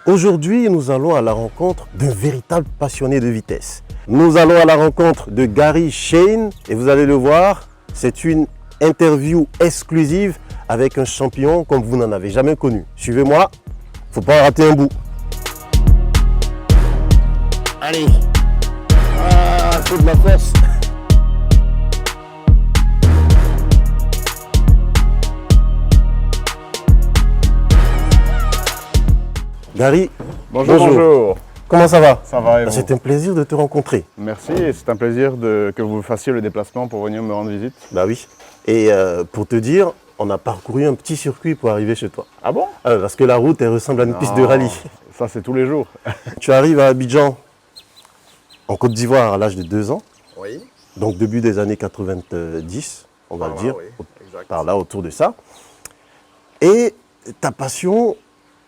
Aujourd'hui, nous allons à la rencontre d'un véritable passionné de vitesse. Nous allons à la rencontre de Gary Shane et vous allez le voir, c'est une interview exclusive avec un champion comme vous n'en avez jamais connu. Suivez-moi, faut pas rater un bout. Allez, faut de la force. Gary, Bonjour. Comment ça va? Ça va et vous? C'est un plaisir de te rencontrer. Merci et c'est un plaisir que vous fassiez le déplacement pour venir me rendre visite. Bah oui. Et pour te dire, on a parcouru un petit circuit pour arriver chez toi. Ah bon? Parce que la route, elle ressemble à une piste de rallye. Ça c'est tous les jours. Tu arrives à Abidjan, en Côte d'Ivoire, à l'âge de 2 ans. Oui. Donc début des années 90, on va le dire, oui, exact. par là, autour de ça. Et ta passion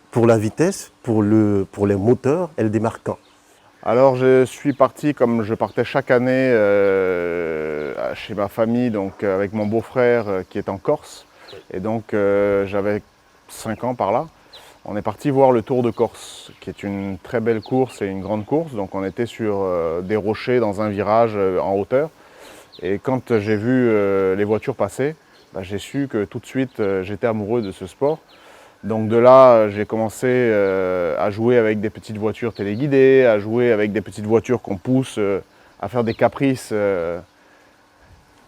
pour la vitesse, pour les moteurs, elle démarre quand? Alors je suis parti comme je partais chaque année chez ma famille, donc avec mon beau-frère qui est en Corse. Et donc j'avais 5 ans par là. On est parti voir le Tour de Corse, qui est une très belle course et une grande course. Donc on était sur des rochers dans un virage en hauteur. Et quand j'ai vu les voitures passer, j'ai su que tout de suite j'étais amoureux de ce sport. Donc de là, j'ai commencé à jouer avec des petites voitures téléguidées, à jouer avec des petites voitures qu'on pousse, à faire des caprices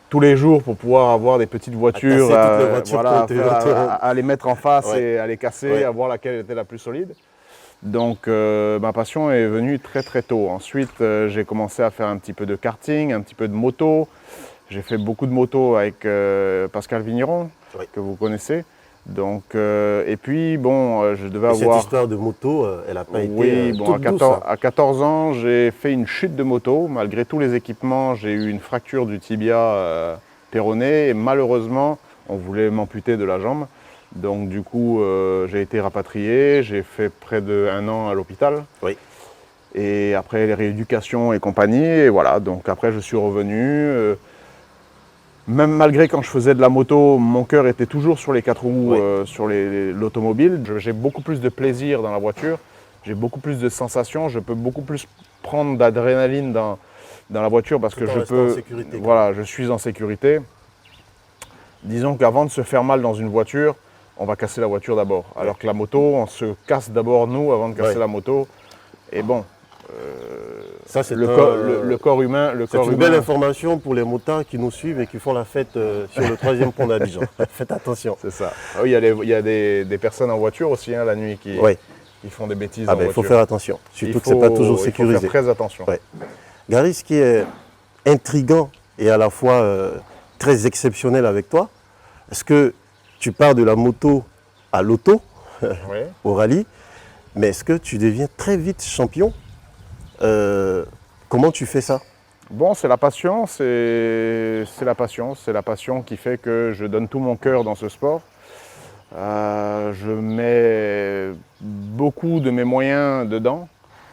tous les jours pour pouvoir avoir des petites voitures, à les mettre en face et à les casser, à voir laquelle était la plus solide. Donc ma passion est venue très très tôt. Ensuite, j'ai commencé à faire un petit peu de karting, un petit peu de moto. J'ai fait beaucoup de moto avec Pascal Vigneron, que vous connaissez. Donc, et puis, bon, je devais avoir... Cette histoire de moto, elle n'a pas été bon, toute douce, à 14 ans, j'ai fait une chute de moto. Malgré tous les équipements, j'ai eu une fracture du tibia péroné. Et malheureusement, on voulait m'amputer de la jambe. Donc, du coup, j'ai été rapatrié. J'ai fait près d'1 an à l'hôpital. Oui. Et après, les rééducations et compagnie. Et voilà, donc après, je suis revenu. Même malgré quand je faisais de la moto, mon cœur était toujours sur les 4 roues, sur l'automobile. J'ai beaucoup plus de plaisir dans la voiture, j'ai beaucoup plus de sensations, je peux beaucoup plus prendre d'adrénaline dans la voiture parce que je suis en sécurité. Disons qu'avant de se faire mal dans une voiture, on va casser la voiture d'abord. Alors que la moto, on se casse d'abord nous avant de casser la moto. Et bon, ça, c'est le corps humain. C'est une belle information pour les motards qui nous suivent et qui font la fête sur le 3e pont d'Abidjan. Faites attention. C'est ça. Ah oui, il y a des personnes en voiture aussi la nuit qui font des bêtises en voiture. Il faut faire attention, surtout que ce n'est pas toujours sécurisé. Il faut faire très attention. Gary, ce qui est intriguant et à la fois très exceptionnel avec toi, est-ce que tu pars de la moto à l'auto, au rallye, mais est-ce que tu deviens très vite champion? Comment tu fais ça? Bon, c'est la passion, c'est la passion qui fait que je donne tout mon cœur dans ce sport. Je mets beaucoup de mes moyens dedans.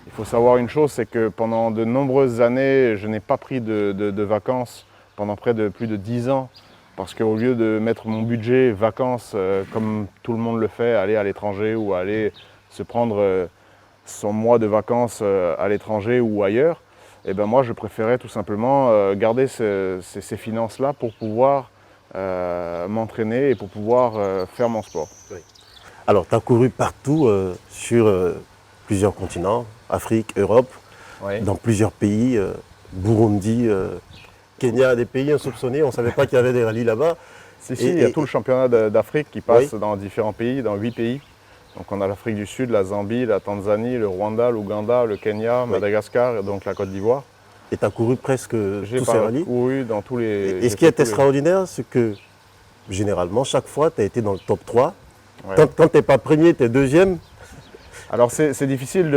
Il faut savoir une chose, c'est que pendant de nombreuses années, je n'ai pas pris de vacances pendant près de plus de 10 ans. Parce qu'au lieu de mettre mon budget vacances, comme tout le monde le fait, aller à l'étranger ou aller se prendre son mois de vacances à l'étranger ou ailleurs, et ben moi je préférais tout simplement garder ces finances-là pour pouvoir m'entraîner et pour pouvoir faire mon sport. Oui. Alors tu as couru partout sur plusieurs continents, Afrique, Europe, dans plusieurs pays, Burundi, Kenya, des pays insoupçonnés, on ne savait pas qu'il y avait des rallyes là-bas. Il y a tout le championnat d'Afrique qui passe dans différents pays, dans 8 pays. Donc on a l'Afrique du Sud, la Zambie, la Tanzanie, le Rwanda, l'Ouganda, le Kenya, Madagascar et donc la Côte d'Ivoire. Et tu as couru presque tous ces rallyes? Oui, dans tous les... Et ce qui est extraordinaire, c'est que généralement, chaque fois, tu as été dans le top 3. Quand tu n'es pas premier, tu es deuxième. Alors c'est difficile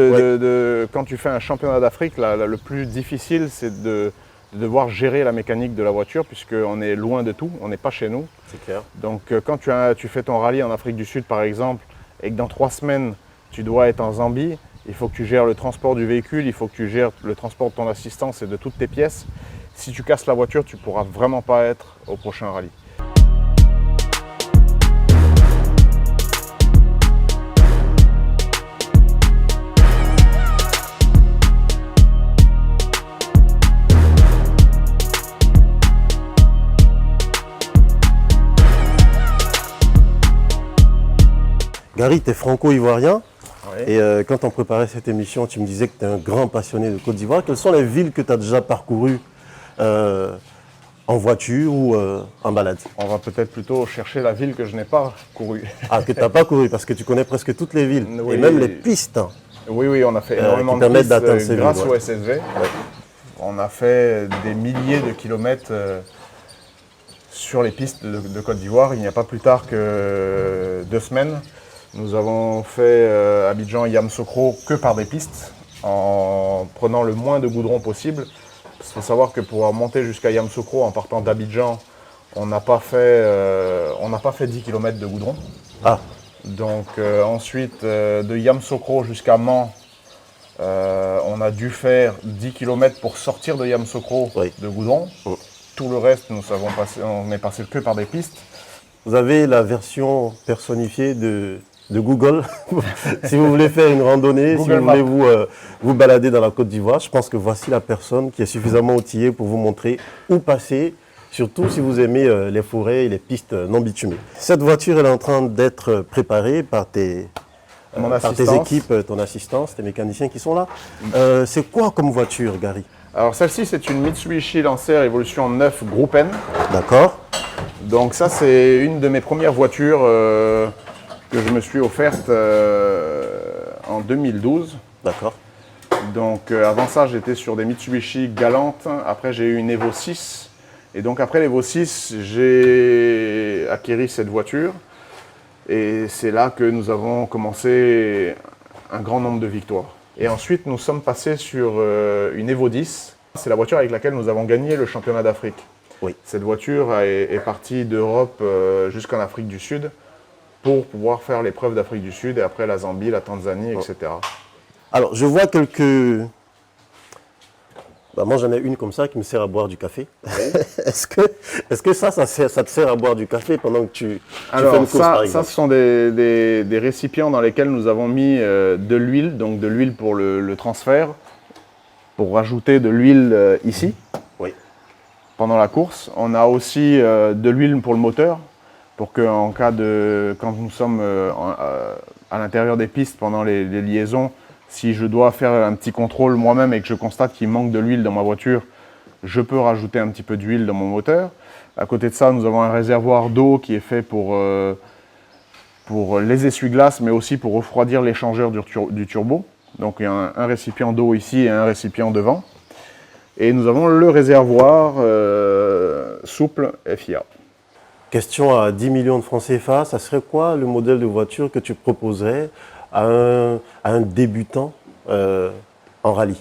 quand tu fais un championnat d'Afrique, le plus difficile c'est de devoir gérer la mécanique de la voiture puisqu'on est loin de tout, on n'est pas chez nous. C'est clair. Donc quand tu fais ton rallye en Afrique du Sud par exemple, et que dans 3 semaines, tu dois être en Zambie, il faut que tu gères le transport du véhicule, il faut que tu gères le transport de ton assistance et de toutes tes pièces. Si tu casses la voiture, tu ne pourras vraiment pas être au prochain rallye. Gary, tu es franco-ivoirien. Oui. Et quand on préparait cette émission, tu me disais que tu es un grand passionné de Côte d'Ivoire. Quelles sont les villes que tu as déjà parcourues en voiture ou en balade? On va peut-être plutôt chercher la ville que je n'ai pas courue. Ah, que tu n'as pas couru, parce que tu connais presque toutes les villes. Oui. Et même les pistes. Oui, oui, on a fait énormément qui de permettent pistes d'atteindre ces grâce villes, au ouais. SSV. On a fait des milliers de kilomètres sur les pistes de Côte d'Ivoire. Il n'y a pas plus tard que 2 semaines. Nous avons fait Abidjan-Yamoussoukro que par des pistes, en prenant le moins de goudron possible. Il faut savoir que pour monter jusqu'à Yamoussoukro en partant d'Abidjan, on n'a pas fait 10 km de goudron. Ah, Donc ensuite, de Yamoussoukro jusqu'à Mans, on a dû faire 10 km pour sortir de Yamoussoukro Oui. de goudron. Oh. Tout le reste, on est passé que par des pistes. vous avez la version personnifiée de Google. Si vous voulez faire une randonnée, si Google vous voulez vous balader dans la Côte d'Ivoire, je pense que voici la personne qui est suffisamment outillée pour vous montrer où passer, surtout si vous aimez les forêts et les pistes non bitumées. Cette voiture, elle est en train d'être préparée par tes équipes, ton assistance, tes mécaniciens qui sont là. C'est quoi comme voiture, Gary? Alors celle-ci, c'est une Mitsubishi Lancer Evolution 9 Groupe N. D'accord. Donc ça, c'est une de mes premières voitures que je me suis offerte en 2012. D'accord. Donc avant ça, j'étais sur des Mitsubishi Galantes. Après, j'ai eu une Evo 6. Et donc après l'Evo 6, j'ai acquis cette voiture. Et c'est là que nous avons commencé un grand nombre de victoires. Et ensuite, nous sommes passés sur une Evo 10. C'est la voiture avec laquelle nous avons gagné le championnat d'Afrique. Oui. Cette voiture est partie d'Europe jusqu'en Afrique du Sud pour pouvoir faire l'épreuve d'Afrique du Sud et après la Zambie, la Tanzanie, etc. Alors, je vois quelques... moi, j'en ai une comme ça qui me sert à boire du café. Oui. Est-ce que ça te sert à boire du café pendant que tu fais une course, par exemple? Ça, ce sont des récipients dans lesquels nous avons mis de l'huile, donc de l'huile pour le transfert, pour rajouter de l'huile ici, Oui. pendant la course. On a aussi de l'huile pour le moteur, pour qu'en cas de... Quand nous sommes à l'intérieur des pistes pendant les liaisons, si je dois faire un petit contrôle moi-même et que je constate qu'il manque de l'huile dans ma voiture, je peux rajouter un petit peu d'huile dans mon moteur. À côté de ça, nous avons un réservoir d'eau qui est fait pour les essuie-glaces, mais aussi pour refroidir l'échangeur du turbo. Donc il y a un récipient d'eau ici et un récipient devant. Et nous avons le réservoir souple FIA. Question à 10 millions de francs CFA, ça serait quoi le modèle de voiture que tu proposerais à un débutant en rallye?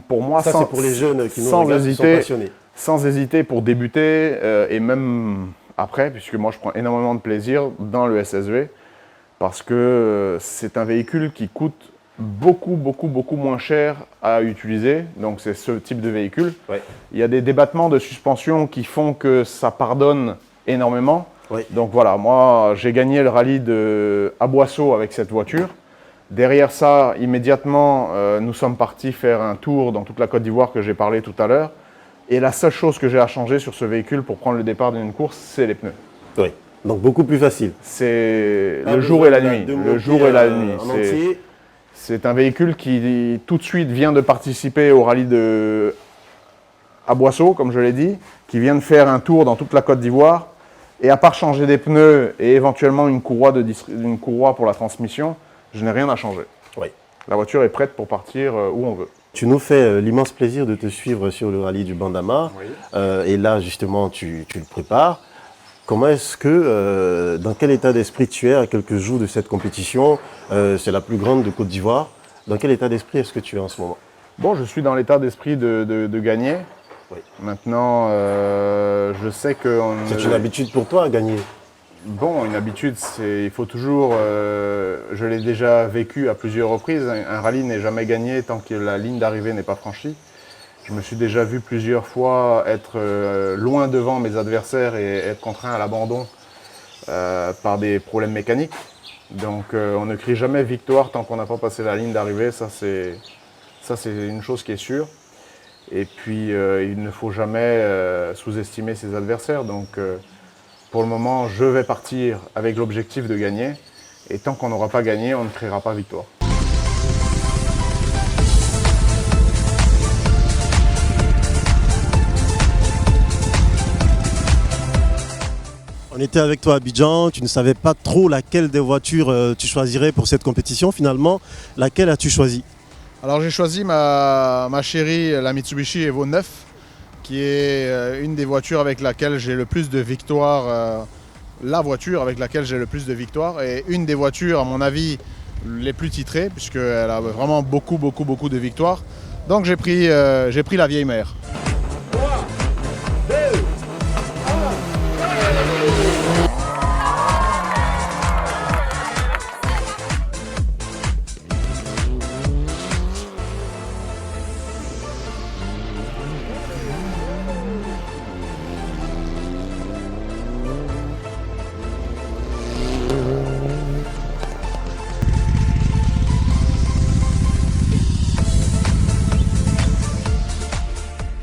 Pour moi, ça, c'est pour les jeunes qui nous regardent, qui sont passionnés. Sans hésiter, pour débuter et même après, puisque moi je prends énormément de plaisir dans le SSV, parce que c'est un véhicule qui coûte beaucoup moins cher à utiliser. Donc c'est ce type de véhicule. Ouais. Il y a des débattements de suspension qui font que ça pardonne énormément. Ouais. Donc voilà, moi j'ai gagné le rallye de Aboisseau avec cette voiture. Derrière ça, immédiatement, nous sommes partis faire un tour dans toute la Côte d'Ivoire que j'ai parlé tout à l'heure. Et la seule chose que j'ai à changer sur ce véhicule pour prendre le départ d'une course, c'est les pneus. Oui, donc beaucoup plus facile. C'est le jour et la nuit. Le jour et la nuit. C'est un véhicule qui tout de suite vient de participer au rallye de Aboisseau, comme je l'ai dit, qui vient de faire un tour dans toute la Côte d'Ivoire. Et à part changer des pneus et éventuellement une courroie pour la transmission, je n'ai rien à changer. Oui. La voiture est prête pour partir où on veut. Tu nous fais l'immense plaisir de te suivre sur le rallye du Bandama. Oui. Et là, justement, tu le prépares. Comment est-ce que, dans quel état d'esprit tu es à quelques jours de cette compétition? C'est la plus grande de Côte d'Ivoire. Dans quel état d'esprit est-ce que tu es en ce moment? Bon, je suis dans l'état d'esprit de gagner. Oui. Maintenant, je sais que... C'est une habitude pour toi à gagner? Bon, une habitude, il faut toujours... je l'ai déjà vécu à plusieurs reprises. Un rallye n'est jamais gagné tant que la ligne d'arrivée n'est pas franchie. Je me suis déjà vu plusieurs fois être loin devant mes adversaires et être contraint à l'abandon par des problèmes mécaniques. Donc on ne crie jamais victoire tant qu'on n'a pas passé la ligne d'arrivée. Ça, c'est une chose qui est sûre. Et puis, il ne faut jamais sous-estimer ses adversaires. Donc, pour le moment, je vais partir avec l'objectif de gagner. Et tant qu'on n'aura pas gagné, on ne criera pas victoire. On était avec toi à Abidjan, tu ne savais pas trop laquelle des voitures tu choisirais pour cette compétition. Finalement, laquelle as-tu choisi? Alors j'ai choisi ma chérie, la Mitsubishi Evo 9, qui est une des voitures avec laquelle j'ai le plus de victoires, la voiture avec laquelle j'ai le plus de victoires, et une des voitures, à mon avis, les plus titrées, puisqu'elle a vraiment beaucoup de victoires. Donc j'ai pris la vieille mère.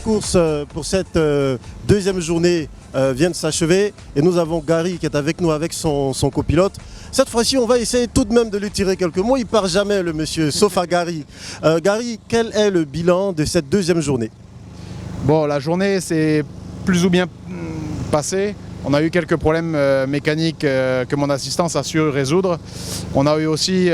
Course pour cette deuxième journée vient de s'achever et nous avons Gary qui est avec nous avec son copilote. Cette fois-ci, on va essayer tout de même de lui tirer quelques mots. Il part jamais le monsieur, sauf à Gary. Gary, quel est le bilan de cette deuxième journée? Bon, la journée s'est plus ou bien passée. On a eu quelques problèmes mécaniques que mon assistance a su résoudre. On a eu aussi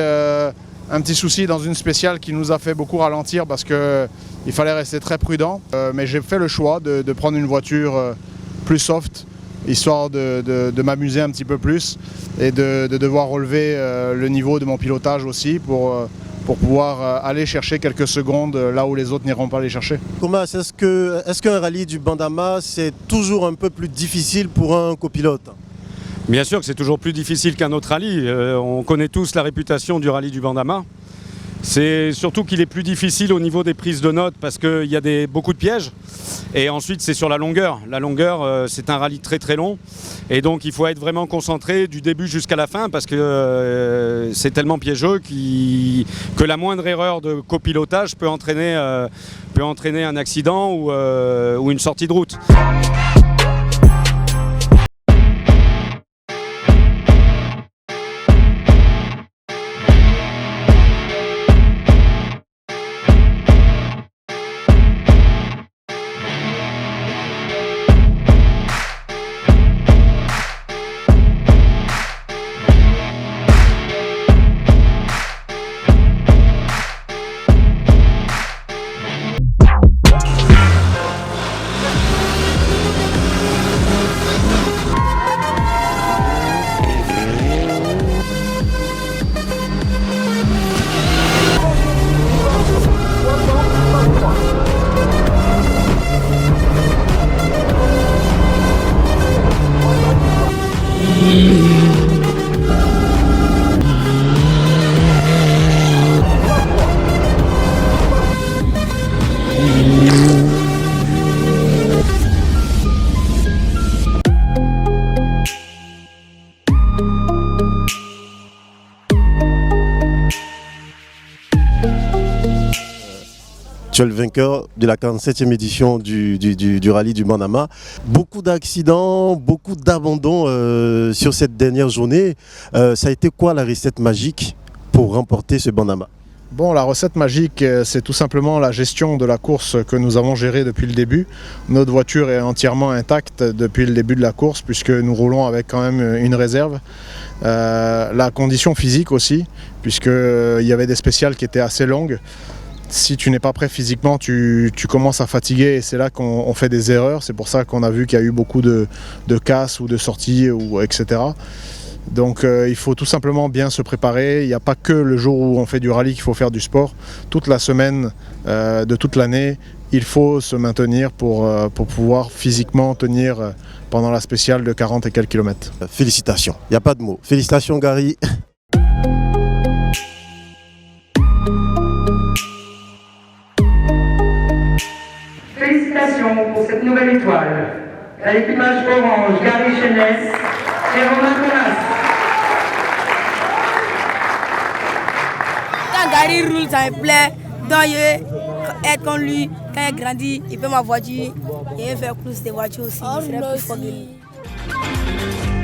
un petit souci dans une spéciale qui nous a fait beaucoup ralentir parce qu'il fallait rester très prudent. Mais j'ai fait le choix de prendre une voiture plus soft, histoire de m'amuser un petit peu plus et de devoir relever le niveau de mon pilotage aussi pour pouvoir aller chercher quelques secondes là où les autres n'iront pas les chercher. Thomas, est-ce qu'un rallye du Bandama, c'est toujours un peu plus difficile pour un copilote? Bien sûr que c'est toujours plus difficile qu'un autre rallye. On connaît tous la réputation du rallye du Bandama. C'est surtout qu'il est plus difficile au niveau des prises de notes parce qu'il y a beaucoup de pièges. Et ensuite, c'est sur la longueur. La longueur, c'est un rallye très long. Et donc, il faut être vraiment concentré du début jusqu'à la fin parce que c'est tellement piégeux que la moindre erreur de copilotage peut entraîner un accident ou une sortie de route. Tu es le vainqueur de la 47e édition du rallye du Bandama. Beaucoup d'accidents, beaucoup d'abandons sur cette dernière journée. Ça a été quoi la recette magique pour remporter ce Bandama? Bon, la recette magique, c'est tout simplement la gestion de la course que nous avons gérée depuis le début. Notre voiture est entièrement intacte depuis le début de la course puisque nous roulons avec quand même une réserve. La condition physique aussi, puisqu'il y avait des spéciales qui étaient assez longues. Si tu n'es pas prêt physiquement, tu commences à fatiguer et c'est là qu'on fait des erreurs. C'est pour ça qu'on a vu qu'il y a eu beaucoup de casses ou de sorties, etc. Donc il faut tout simplement bien se préparer. Il n'y a pas que le jour où on fait du rallye qu'il faut faire du sport. Toute la semaine de toute l'année, il faut se maintenir pour pouvoir physiquement tenir pendant la spéciale de 40 et quelques kilomètres. Félicitations, il n'y a pas de mots. Félicitations Gary. Félicitations pour cette nouvelle étoile. À l'équipage orange, Gary Chenès et Romain Thomas. Quand Gary roule, ça me plaît. Donc, être comme lui, quand il grandit, il fait ma voiture. Il veut faire plus de voitures aussi. Il serait plus fort que lui.